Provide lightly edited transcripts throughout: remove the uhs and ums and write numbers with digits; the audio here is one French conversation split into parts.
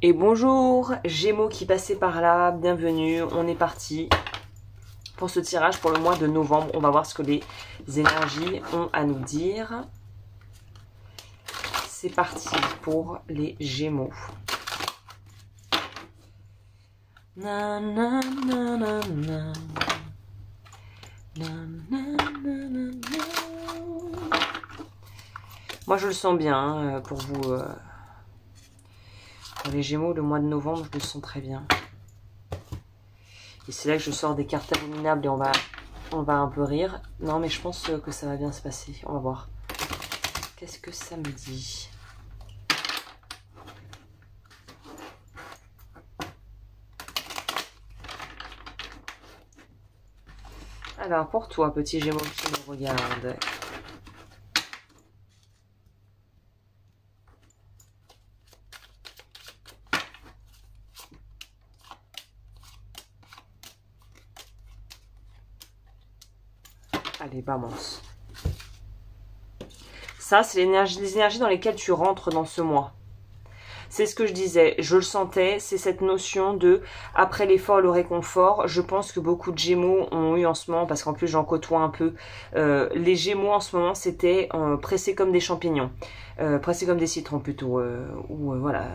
Et bonjour Gémeaux qui passaient par là, bienvenue, on est parti pour ce tirage pour le mois de novembre. On va voir ce que les énergies ont à nous dire. C'est parti pour les Gémeaux. Na, na, na, na, na. Na, na, na, na, na. Moi je le sens bien hein, pour vous. Pour les Gémeaux, le mois de novembre, je le sens très bien. Et c'est là que je sors des cartes abominables et on va un peu rire. Non, mais je pense que ça va bien se passer. On va voir. Qu'est-ce que ça me dit? Alors, pour toi, petit Gémeaux qui me regarde. Allez, balance. Ça, c'est les énergies dans lesquelles tu rentres dans ce mois. C'est ce que je disais, je le sentais, c'est cette notion de après l'effort, le réconfort. Je pense que beaucoup de Gémeaux ont eu en ce moment, parce qu'en plus j'en côtoie un peu, les Gémeaux en ce moment c'était pressés comme des champignons, pressés comme des citrons plutôt, voilà,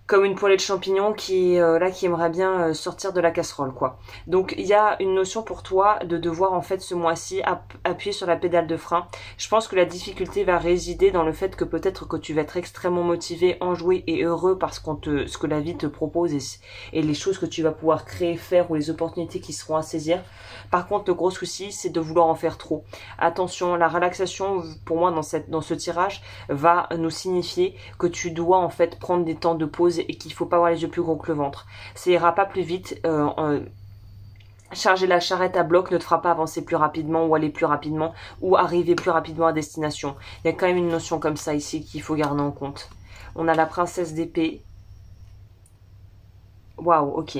comme une poêlée de champignons qui aimerait bien sortir de la casserole quoi. Donc il y a une notion pour toi de devoir en fait ce mois-ci appuyer sur la pédale de frein. Je pense que la difficulté va résider dans le fait que peut-être que tu vas être extrêmement motivé, enjoué et heureux parce ce que la vie te propose et les choses que tu vas pouvoir créer, faire ou les opportunités qui seront à saisir. Par contre le gros souci c'est de vouloir en faire trop. Attention, la relaxation pour moi dans ce tirage va nous signifier que tu dois en fait prendre des temps de pause et qu'il faut pas avoir les yeux plus gros que le ventre. Ça ira pas plus vite. Charger la charrette à bloc ne te fera pas avancer plus rapidement ou aller plus rapidement ou arriver plus rapidement à destination. Il y a quand même une notion comme ça ici qu'il faut garder en compte. On a la princesse d'épée. Waouh, ok.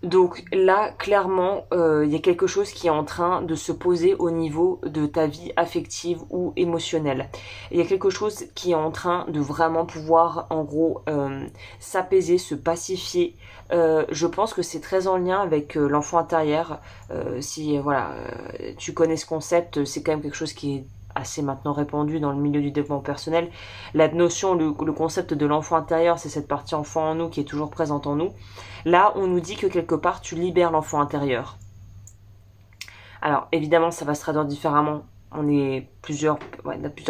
Donc là, clairement, il y a quelque chose qui est en train de se poser au niveau de ta vie affective ou émotionnelle. Il y a quelque chose qui est en train de vraiment pouvoir, en gros, s'apaiser, se pacifier. Je pense que c'est très en lien avec l'enfant intérieur. Si voilà, tu connais ce concept, c'est quand même quelque chose qui est assez maintenant répandu dans le milieu du développement personnel. La notion, le concept de l'enfant intérieur, c'est cette partie enfant en nous qui est toujours présente en nous. Là, on nous dit que quelque part, tu libères l'enfant intérieur. Alors, évidemment, ça va se traduire différemment. Plusieurs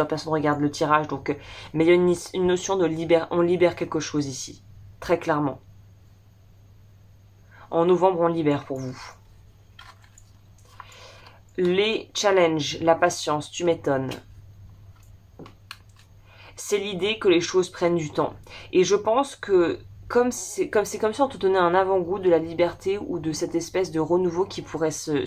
personnes regardent le tirage, donc, mais il y a une notion de on libère quelque chose ici, très clairement. En novembre, on libère pour vous. Les challenges, la patience, tu m'étonnes. C'est l'idée que les choses prennent du temps. Et je pense que comme si on te donnait un avant-goût de la liberté ou de cette espèce de renouveau qui pourrait se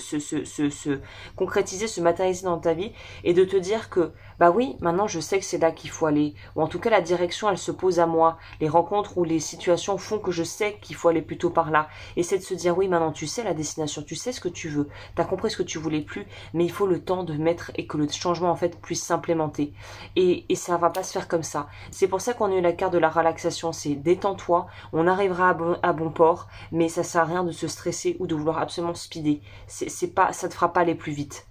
concrétiser, se matérialiser dans ta vie et de te dire que bah oui, maintenant je sais que c'est là qu'il faut aller, ou en tout cas la direction elle se pose à moi, les rencontres ou les situations font que je sais qu'il faut aller plutôt par là, et c'est de se dire oui maintenant tu sais la destination, tu sais ce que tu veux, t'as compris ce que tu voulais plus, mais il faut le temps de mettre et que le changement en fait puisse s'implémenter, et ça va pas se faire comme ça. C'est pour ça qu'on a eu la carte de la relaxation, c'est détends-toi, on arrivera à bon port, mais ça sert à rien de se stresser ou de vouloir absolument speeder, ça te fera pas aller plus vite.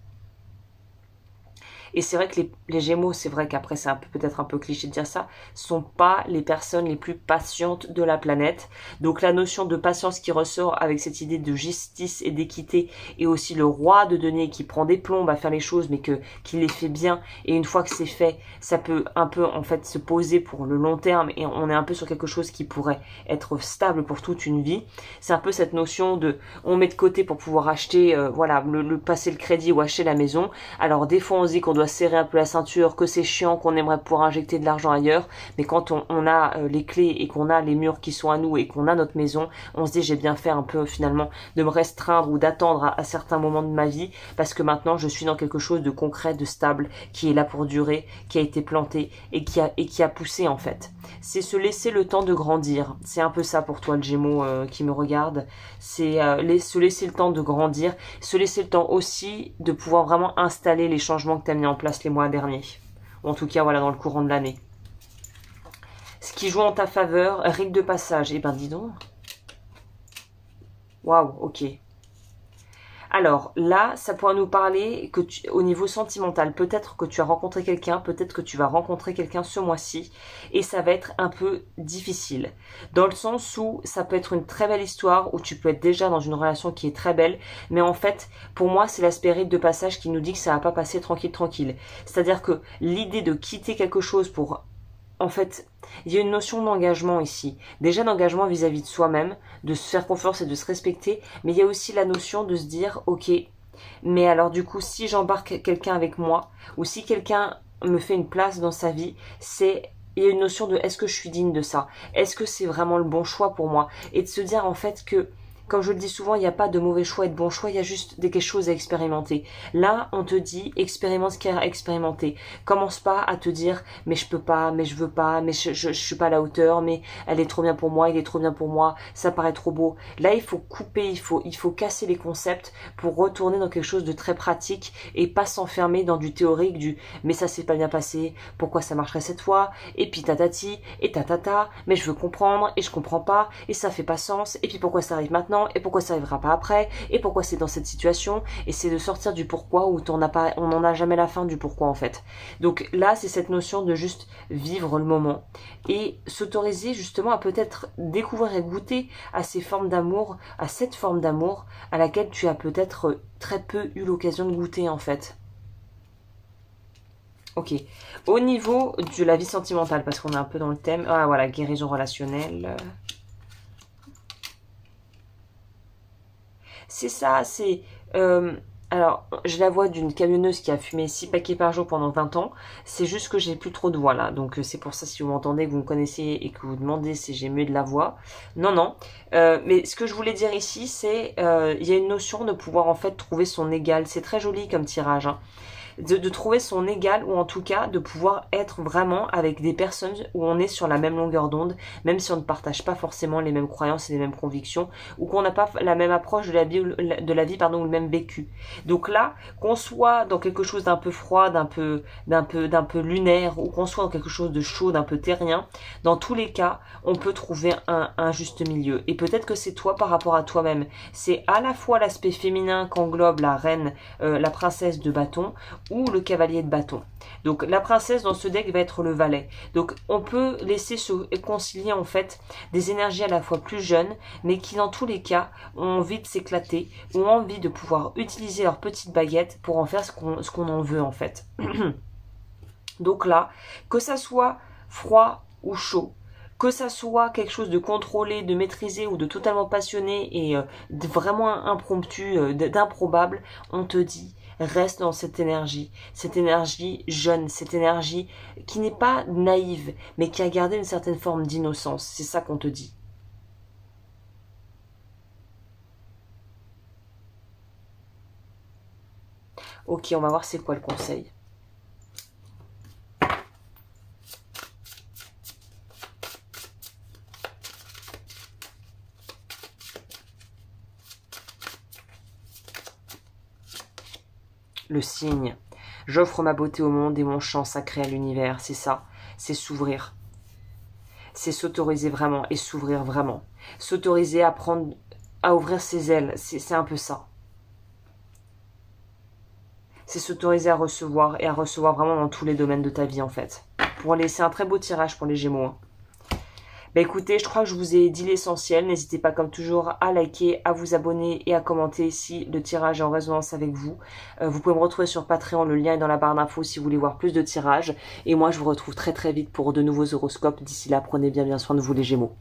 Et c'est vrai que les Gémeaux, c'est vrai qu'après c'est peut-être un peu cliché de dire ça, sont pas les personnes les plus patientes de la planète. Donc la notion de patience qui ressort avec cette idée de justice et d'équité, et aussi le roi de denier qui prend des plombes à faire les choses, mais qui les fait bien. Et une fois que c'est fait, ça peut un peu en fait se poser pour le long terme, et on est un peu sur quelque chose qui pourrait être stable pour toute une vie. C'est un peu cette notion de on met de côté pour pouvoir acheter, voilà, passer le crédit ou acheter la maison. Alors des fois on se dit qu'on doit serrer un peu la ceinture, que c'est chiant, qu'on aimerait pouvoir injecter de l'argent ailleurs, mais quand on a les clés et qu'on a les murs qui sont à nous et qu'on a notre maison, on se dit j'ai bien fait un peu finalement de me restreindre ou d'attendre à certains moments de ma vie, parce que maintenant je suis dans quelque chose de concret, de stable, qui est là pour durer, qui a été planté et qui a poussé en fait. C'est se laisser le temps de grandir. C'est un peu ça pour toi le Gémeaux qui me regarde. C'est se laisser le temps de grandir, se laisser le temps aussi de pouvoir vraiment installer les changements que tu as mis en place les mois derniers. Ou en tout cas, voilà, dans le courant de l'année. qui joue en ta faveur, rite de passage. Eh ben dis donc. Waouh, ok. Alors là, ça pourrait nous parler que au niveau sentimental, peut-être que tu as rencontré quelqu'un, peut-être que tu vas rencontrer quelqu'un ce mois-ci, et ça va être un peu difficile. Dans le sens où ça peut être une très belle histoire, où tu peux être déjà dans une relation qui est très belle, mais en fait, pour moi, c'est l'aspect rite de passage qui nous dit que ça va pas passer tranquille. C'est-à-dire que l'idée de quitter quelque chose pour... En fait, il y a une notion d'engagement ici. Déjà d'engagement vis-à-vis de soi-même, de se faire confiance et de se respecter, mais il y a aussi la notion de se dire, ok, mais alors du coup, si j'embarque quelqu'un avec moi, ou si quelqu'un me fait une place dans sa vie, il y a une notion de est-ce que je suis digne de ça? Est-ce que c'est vraiment le bon choix pour moi? Et de se dire en fait que, comme je le dis souvent, il n'y a pas de mauvais choix et de bon choix, il y a juste quelque chose à expérimenter. Là, on te dit, expérimente ce qu'il y a à expérimenter. Commence pas à te dire, mais je peux pas, mais je veux pas, mais je suis pas à la hauteur, mais elle est trop bien pour moi, il est trop bien pour moi, ça paraît trop beau. Là, il faut couper, il faut casser les concepts pour retourner dans quelque chose de très pratique et pas s'enfermer dans du théorique, mais ça s'est pas bien passé, pourquoi ça marcherait cette fois, et puis tatati, et tatata, mais je veux comprendre, et je comprends pas, et ça fait pas sens, et puis pourquoi ça arrive maintenant, et pourquoi ça arrivera pas après, et pourquoi c'est dans cette situation, et c'est de sortir du pourquoi où on n'en a jamais la fin du pourquoi en fait. Donc là, c'est cette notion de juste vivre le moment et s'autoriser justement à peut-être découvrir et goûter à ces formes d'amour, à cette forme d'amour à laquelle tu as peut-être très peu eu l'occasion de goûter en fait. Ok, au niveau de la vie sentimentale, parce qu'on est un peu dans le thème, ah voilà, guérison relationnelle. C'est ça, c'est... alors, je la vois d'une camionneuse qui a fumé 6 paquets par jour pendant 20 ans. C'est juste que j'ai plus trop de voix là. Donc c'est pour ça, si vous m'entendez, que vous me connaissez et que vous demandez si j'ai mieux de la voix. Non, non. Mais ce que je voulais dire ici, c'est... il y a une notion de pouvoir en fait trouver son égal. C'est très joli comme tirage, hein. De trouver son égal, ou en tout cas de pouvoir être vraiment avec des personnes où on est sur la même longueur d'onde, même si on ne partage pas forcément les mêmes croyances et les mêmes convictions, ou qu'on n'a pas la même approche de la vie, ou le même vécu. Donc là, qu'on soit dans quelque chose d'un peu froid, d'un peu lunaire, ou qu'on soit dans quelque chose de chaud, d'un peu terrien, dans tous les cas, on peut trouver un juste milieu. Et peut-être que c'est toi par rapport à toi-même. C'est à la fois l'aspect féminin qu'englobe la reine, la princesse de bâton, ou le cavalier de bâton. Donc la princesse dans ce deck va être le valet. Donc on peut laisser se concilier en fait des énergies à la fois plus jeunes, mais qui dans tous les cas ont envie de s'éclater, ont envie de pouvoir utiliser leur petite baguette pour en faire ce qu'on en veut en fait. Donc là, que ça soit froid ou chaud, que ça soit quelque chose de contrôlé, de maîtrisé ou de totalement passionné et de vraiment impromptu, d'improbable, on te dit reste dans cette énergie jeune, cette énergie qui n'est pas naïve, mais qui a gardé une certaine forme d'innocence. C'est ça qu'on te dit. Ok, on va voir c'est quoi le conseil. Le signe. J'offre ma beauté au monde et mon chant sacré à l'univers. C'est ça. C'est s'ouvrir. C'est s'autoriser vraiment et s'ouvrir vraiment. S'autoriser à prendre, à ouvrir ses ailes. C'est un peu ça. C'est s'autoriser à recevoir et à recevoir vraiment dans tous les domaines de ta vie en fait. Pour laisser un très beau tirage pour les Gémeaux. Hein. Bah écoutez, je crois que je vous ai dit l'essentiel. N'hésitez pas comme toujours à liker, à vous abonner et à commenter si le tirage est en résonance avec vous. Vous pouvez me retrouver sur Patreon, le lien est dans la barre d'infos si vous voulez voir plus de tirages. Et moi je vous retrouve très très vite pour de nouveaux horoscopes. D'ici là, prenez bien soin de vous les Gémeaux.